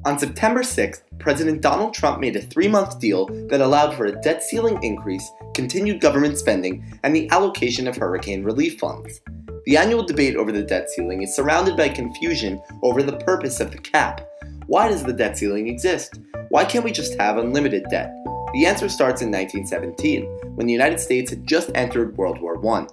On September 6th, President Donald Trump made a 3-month deal that allowed for a debt ceiling increase, continued government spending, and the allocation of hurricane relief funds. The annual debate over the debt ceiling is surrounded by confusion over the purpose of the cap. Why does the debt ceiling exist? Why can't we just have unlimited debt? The answer starts in 1917, when the United States had just entered World War I.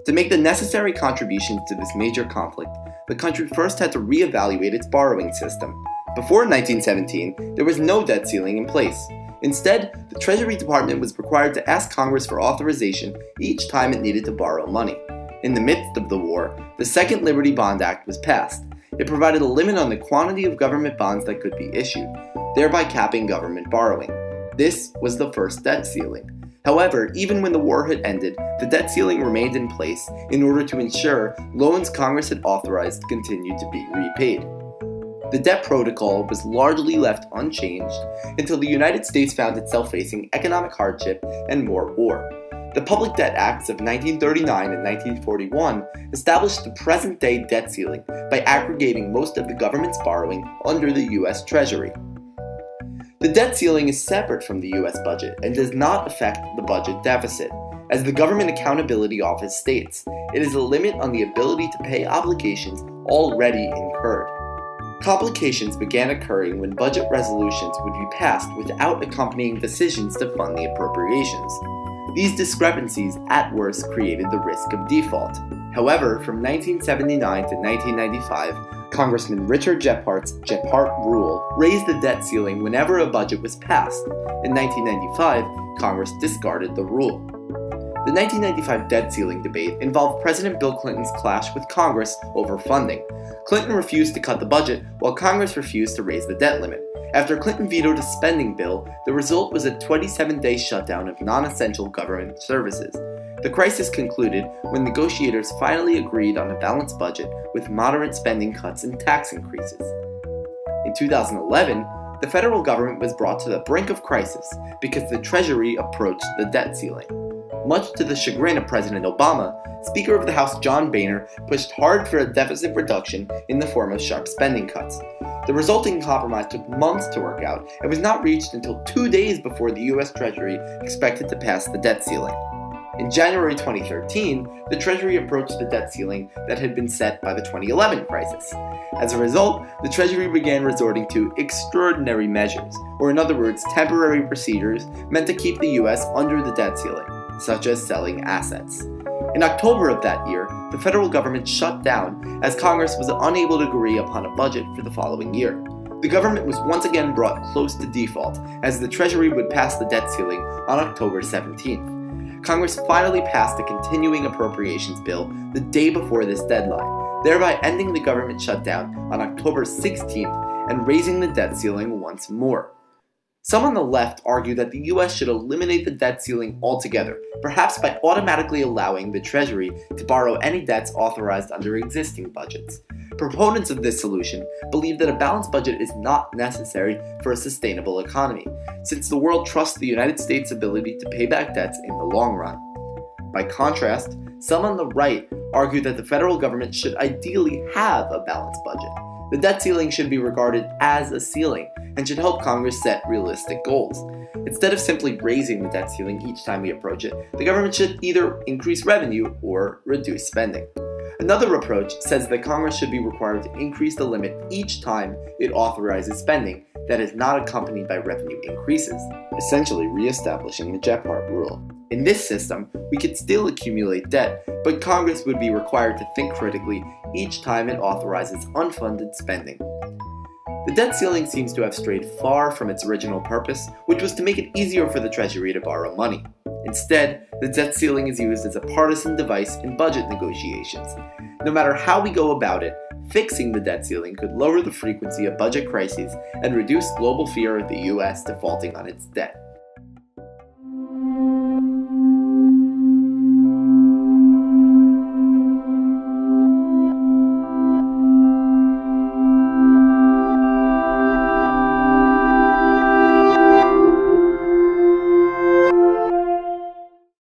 To make the necessary contributions to this major conflict, the country first had to reevaluate its borrowing system. Before 1917, there was no debt ceiling in place. Instead, the Treasury Department was required to ask Congress for authorization each time it needed to borrow money. In the midst of the war, the Second Liberty Bond Act was passed. It provided a limit on the quantity of government bonds that could be issued, thereby capping government borrowing. This was the first debt ceiling. However, even when the war had ended, the debt ceiling remained in place in order to ensure loans Congress had authorized continued to be repaid. The debt protocol was largely left unchanged until the United States found itself facing economic hardship and more war. The Public Debt Acts of 1939 and 1941 established the present-day debt ceiling by aggregating most of the government's borrowing under the U.S. Treasury. The debt ceiling is separate from the U.S. budget and does not affect the budget deficit. As the Government Accountability Office states, it is a limit on the ability to pay obligations already incurred. Complications began occurring when budget resolutions would be passed without accompanying decisions to fund the appropriations. These discrepancies, at worst, created the risk of default. However, from 1979 to 1995, Congressman Richard Gephardt's Gephardt Rule raised the debt ceiling whenever a budget was passed. In 1995, Congress discarded the rule. The 1995 debt ceiling debate involved President Bill Clinton's clash with Congress over funding. Clinton refused to cut the budget, while Congress refused to raise the debt limit. After Clinton vetoed a spending bill, the result was a 27-day shutdown of non-essential government services. The crisis concluded when negotiators finally agreed on a balanced budget with moderate spending cuts and tax increases. In 2011, the federal government was brought to the brink of crisis because the Treasury approached the debt ceiling. Much to the chagrin of President Obama, Speaker of the House John Boehner pushed hard for a deficit reduction in the form of sharp spending cuts. The resulting compromise took months to work out and was not reached until 2 days before the U.S. Treasury expected to pass the debt ceiling. In January 2013, the Treasury approached the debt ceiling that had been set by the 2011 crisis. As a result, the Treasury began resorting to extraordinary measures, or in other words, temporary procedures meant to keep the U.S. under the debt ceiling, such as selling assets. In October of that year, the federal government shut down as Congress was unable to agree upon a budget for the following year. The government was once again brought close to default as the Treasury would pass the debt ceiling on October 17th. Congress finally passed a continuing appropriations bill the day before this deadline, thereby ending the government shutdown on October 16th and raising the debt ceiling once more. Some on the left argue that the U.S. should eliminate the debt ceiling altogether, perhaps by automatically allowing the Treasury to borrow any debts authorized under existing budgets. Proponents of this solution believe that a balanced budget is not necessary for a sustainable economy, since the world trusts the United States' ability to pay back debts in the long run. By contrast, some on the right argue that the federal government should ideally have a balanced budget. The debt ceiling should be regarded as a ceiling and should help Congress set realistic goals. Instead of simply raising the debt ceiling each time we approach it, the government should either increase revenue or reduce spending. Another approach says that Congress should be required to increase the limit each time it authorizes spending that is not accompanied by revenue increases, essentially re-establishing the Gephardt Rule. In this system, we could still accumulate debt, but Congress would be required to think critically each time it authorizes unfunded spending. The debt ceiling seems to have strayed far from its original purpose, which was to make it easier for the Treasury to borrow money. Instead, the debt ceiling is used as a partisan device in budget negotiations. No matter how we go about it, fixing the debt ceiling could lower the frequency of budget crises and reduce global fear of the U.S. defaulting on its debt.